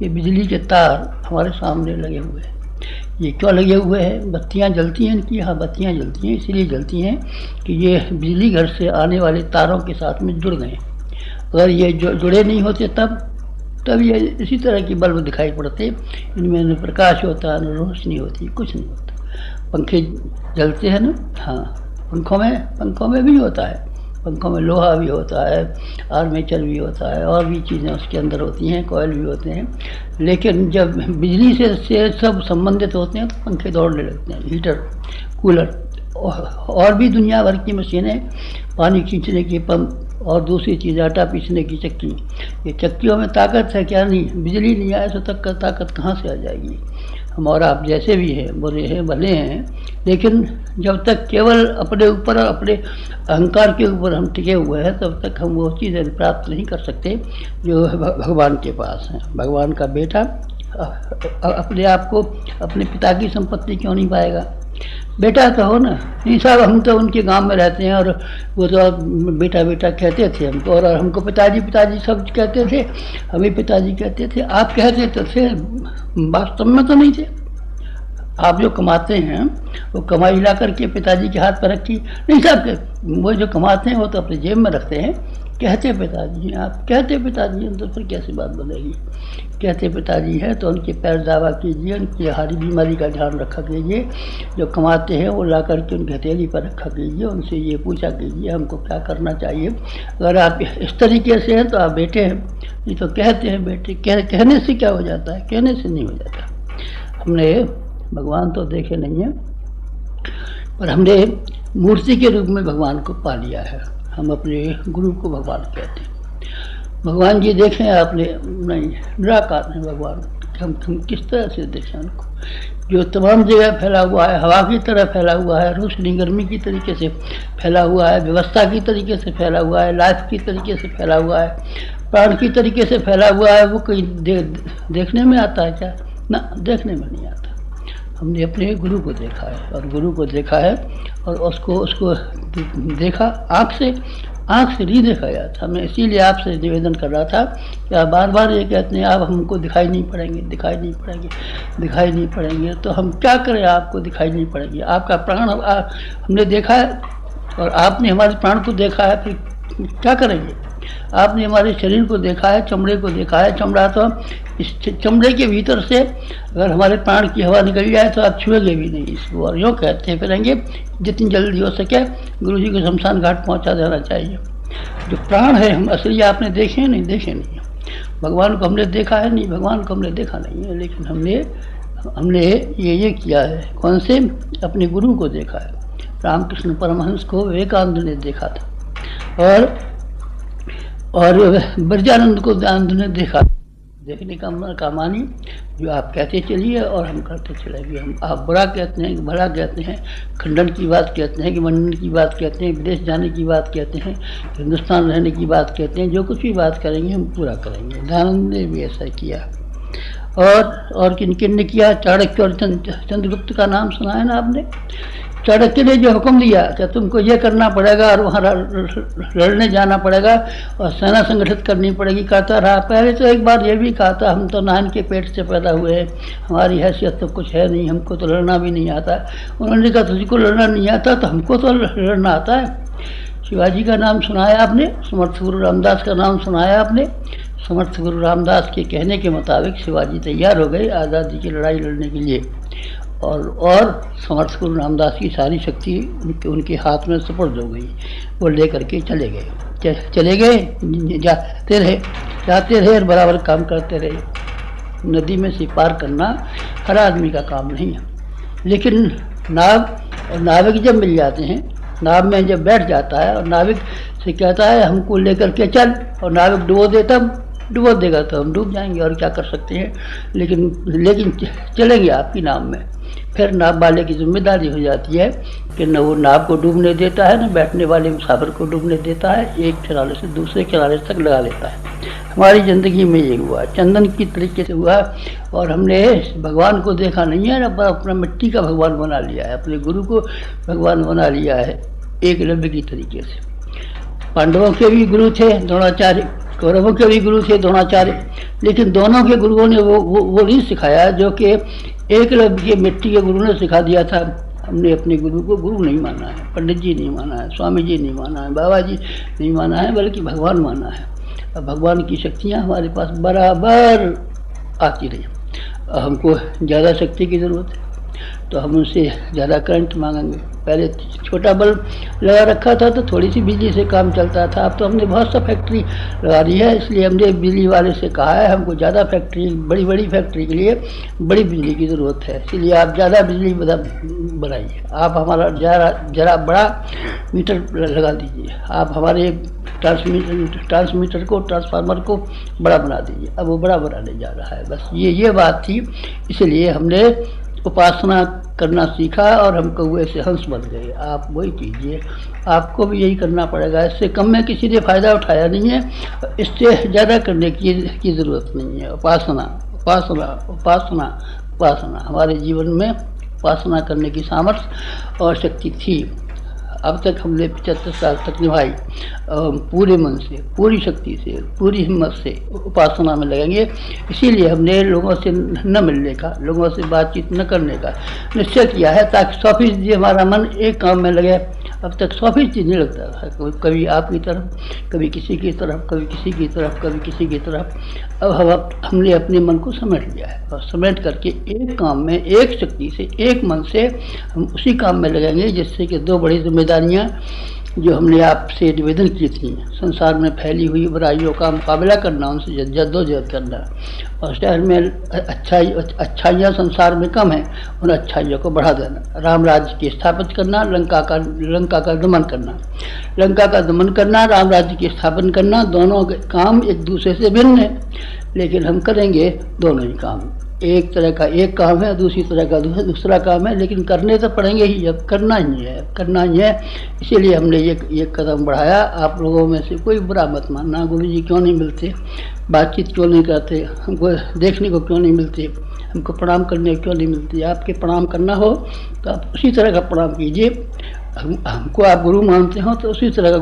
ये बिजली के तार हमारे सामने लगे हुए हैं। ये क्यों लगे हुए हैं? बत्तियां जलती हैं इनकी, हाँ बत्तियां जलती हैं, इसीलिए जलती हैं कि ये बिजली घर से आने वाले तारों के साथ में जुड़ गए। अगर ये जुड़े नहीं होते तब ये इसी तरह की बल्ब दिखाई पड़ते, इनमें न प्रकाश होता न रोशनी होती, कुछ नहीं होता। पंखे जलते हैं ना, हाँ पंखों में भी होता है, पंखों में लोहा भी होता है, आर्मेचर भी होता है, और भी चीज़ें उसके अंदर होती हैं, कॉयल भी होते हैं। लेकिन जब बिजली से सब संबंधित होते हैं तो पंखे दौड़ने लगते हैं, हीटर, कूलर और भी दुनिया भर की मशीनें, पानी खींचने की पंप और दूसरी चीज़ आटा पीसने की चक्की। ये चक्कियों में ताकत है क्या? नहीं, बिजली नहीं आए तो तक का ताकत कहाँ से आ जाएगी? हम और आप जैसे भी हैं, बुरे हैं भले हैं, लेकिन जब तक केवल अपने ऊपर और अपने अहंकार के ऊपर हम टिके हुए हैं तब तक हम वो चीज़ें प्राप्त नहीं कर सकते जो भगवान के पास हैं। भगवान का बेटा अपने आप को अपने पिता की संपत्ति क्यों नहीं पाएगा? बेटा तो हो ना। नहीं साहब, हम तो उनके गांव में रहते हैं और वो तो बेटा बेटा कहते थे हमको, और हमको पिताजी पिताजी सब कहते थे, हमें पिताजी कहते थे। आप कहते तो थे, वास्तव में तो नहीं थे। आप जो कमाते हैं वो कमाई ला करके पिताजी के हाथ पर रखी नहीं साहब, वो जो कमाते हैं वो तो अपने जेब में रखते हैं। कहते पिताजी हैं, आप कहते पिताजी हैं तो फिर कैसी बात बनेगी? कहते पिताजी हैं तो उनके पैर दावा कीजिए, उनकी हारी बीमारी का ध्यान रखा कीजिए। जो कमाते हैं वो ला करके उनकी हथेली पर रखा कीजिए, उनसे ये पूछा कीजिए हमको क्या करना चाहिए। अगर आप इस तरीके से हैं तो आप बेटे हैं, नहीं तो कहते हैं बेटे। कहने से क्या हो जाता है? कहने से नहीं हो जाता। हमने भगवान तो देखे नहीं हैं, पर हमने मूर्ति के रूप में भगवान को पा लिया है। हम अपने गुरु को भगवान कहते हैं। भगवान जी देखें आपने? नहीं, निराकार है भगवान। हम किस तरह से देखें उनको? जो तमाम जगह फैला हुआ है, हवा की तरह फैला हुआ है, रोशनी गर्मी की तरीके से फैला हुआ है, व्यवस्था की तरीके से फैला हुआ है, लाइफ की तरीके से फैला हुआ है, प्राण की तरीके से फैला हुआ है। वो कहीं देखने में आता है क्या? ना, देखने में नहीं आता। हमने अपने गुरु को देखा है, और गुरु को देखा है और उसको देखा आँख से नहीं देखा जाता। मैं इसीलिए आपसे निवेदन कर रहा था कि आप बार बार ये कहते हैं आप हमको दिखाई नहीं पड़ेंगे, दिखाई नहीं पड़ेंगे, दिखाई नहीं पड़ेंगे। तो हम क्या करें? आपको दिखाई नहीं पड़ेंगे? आपका प्राण हमने देखा है और आपने हमारे प्राण को देखा है, फिर क्या करेंगे? आपने हमारे शरीर को देखा है, चमड़े को देखा है। चमड़ा तो इस चमड़े के भीतर से अगर हमारे प्राण की हवा निकल जाए तो आप छुएंगे भी नहीं इसको, और यूँ कहते फिरेंगे जितनी जल्दी हो सके गुरु जी को शमशान घाट पहुंचा देना चाहिए। जो प्राण है हम असली आपने देखे नहीं? देखे नहीं। भगवान को हमने देखा है? नहीं, भगवान को हमने देखा नहीं है, लेकिन हमने ये किया है। कौन से? अपने गुरु को देखा है। रामकृष्ण परमहंस को विवेकानंद ने देखा था, और ब्रजानंद को आनंद ने देखा। देखने का मानी जो आप कहते चलिए और हम करते चले भी। हम आप बुरा कहते हैं कि भला कहते हैं, खंडन की बात कहते हैं कि मंडन की बात कहते हैं, विदेश जाने की बात कहते हैं, हिंदुस्तान रहने की बात कहते हैं। जो कुछ भी बात करेंगे हम पूरा करेंगे। दयानंद ने भी ऐसा किया। और किन ने किया? चाणक्य और चंद्रगुप्त का नाम सुना है ना आपने? चाणक्य ने जो हुक्म दिया कि तुमको ये करना पड़ेगा और वहाँ लड़ने जाना पड़ेगा और सेना संगठित करनी पड़ेगी, कहता रहा। पहले तो एक बार ये भी कहा था हम तो नान के पेट से पैदा हुए हैं, हमारी हैसियत तो कुछ है नहीं, हमको तो लड़ना भी नहीं आता। उन्होंने कहा तुझको लड़ना नहीं आता तो हमको तो लड़ना आता है। शिवाजी का नाम सुनाया आपने, समर्थ गुरु रामदास का नाम सुनाया आपने। समर्थ गुरु रामदास के कहने के मुताबिक शिवाजी तैयार हो गए आज़ादी की लड़ाई लड़ने के लिए, और समर्थ गुरु रामदास की सारी शक्ति उनके हाथ में सुपुर्द हो गई। वो लेकर के चले गए, जाते रहे और बराबर काम करते रहे। नदी में से पार करना हर आदमी का काम नहीं है, लेकिन नाविक जब मिल जाते हैं, नाव में जब बैठ जाता है और नाविक से कहता है हमको लेकर के चल, और नाविक डुबो देगा तो हम डूब जाएंगे, और क्या कर सकते हैं। लेकिन चलेंगे आपकी नाव में। फिर नाव वाले की जिम्मेदारी हो जाती है कि न वो नाव को डूबने देता है, न बैठने वाले मुसाफिर को डूबने देता है, एक किनारे से दूसरे किनारे तक लगा लेता है। हमारी ज़िंदगी में ये हुआ, चंदन की तरीके से हुआ, और हमने भगवान को देखा नहीं है, अपना मिट्टी का भगवान बना लिया है, अपने गुरु को भगवान बना लिया है एकलव्य की तरीके से। पांडवों के भी गुरु थे द्रोणाचार्य, कौरवों के भी गुरु थे द्रोणाचार्य, लेकिन दोनों के गुरुओं ने वो नहीं सिखाया जो कि एकलव्य के मिट्टी के गुरु ने सिखा दिया था। हमने अपने गुरु को गुरु नहीं माना है, पंडित जी नहीं माना है, स्वामी जी नहीं माना है, बाबा जी नहीं माना है, बल्कि भगवान माना है। अब भगवान की शक्तियाँ हमारे पास बराबर आती रही। हमको ज़्यादा शक्ति की ज़रूरत है तो हम उनसे ज़्यादा करंट मांगेंगे। पहले छोटा बल्ब लगा रखा था तो थोड़ी सी बिजली से काम चलता था, अब तो हमने बहुत सा फैक्ट्री लगा दी है, इसलिए हमने बिजली वाले से कहा है हमको ज़्यादा फैक्ट्री, बड़ी बड़ी फैक्ट्री के लिए बड़ी बिजली की ज़रूरत है, इसलिए आप ज़्यादा बिजली बनाइए। आप हमारा ज़रा बड़ा मीटर लगा दीजिए, आप हमारे ट्रांसमीटर को, ट्रांसफार्मर को बड़ा बना दीजिए। अब वो बड़ा बनाने जा रहा है। बस ये बात थी, इसलिए हमने उपासना करना सीखा और हम कौवे से हंस बन गए। आप वही कीजिए, आपको भी यही करना पड़ेगा। इससे कम में किसी ने फ़ायदा उठाया नहीं है, इससे ज़्यादा करने की ज़रूरत नहीं है। उपासना उपासना उपासना उपासना, हमारे जीवन में उपासना करने की सामर्थ्य और शक्ति थी। अब तक हमने 75 साल तक निभाई। पूरे मन से, पूरी शक्ति से, पूरी हिम्मत से उपासना में लगेंगे। इसीलिए हमने लोगों से न मिलने का, लोगों से बातचीत न करने का निश्चय किया है, ताकि 100% हमारा मन एक काम में लगे। अब तक 100% नहीं लगता था, कभी आपकी तरफ, कभी किसी की तरफ, कभी किसी की तरफ, कभी किसी की तरफ। अब हमने अपने मन को समेट लिया है और समेट करके एक काम में, एक शक्ति से, एक मन से हम उसी काम में लगेंगे, जिससे कि दो बड़ी जिम्मेदारियां जो हमने आपसे निवेदन की थी, संसार में फैली हुई बुराइयों का मुकाबला करना, उनसे जद्दोजहद करना, और शहर में अच्छाइयाँ संसार में कम है, उन अच्छाइयों को बढ़ा देना, राम राज्य की स्थापित करना, लंका का दमन करना, लंका का दमन करना, राम राज्य की स्थापन करना। दोनों के काम एक दूसरे से भिन्न है, लेकिन हम करेंगे दोनों ही काम। एक तरह का एक काम है, दूसरी तरह का दूसरा काम है, लेकिन करने तो पड़ेंगे ही, अब करना ही है। इसीलिए हमने ये कदम बढ़ाया। आप लोगों में से कोई बुरा मत मानना, गुरु जी क्यों नहीं मिलते, बातचीत क्यों नहीं करते, हमको देखने को क्यों नहीं मिलते, हमको प्रणाम करने को क्यों नहीं मिलती। आपके प्रणाम करना हो तो आप उसी तरह का प्रणाम कीजिए। हमको आप गुरु मानते हो तो उसी तरह का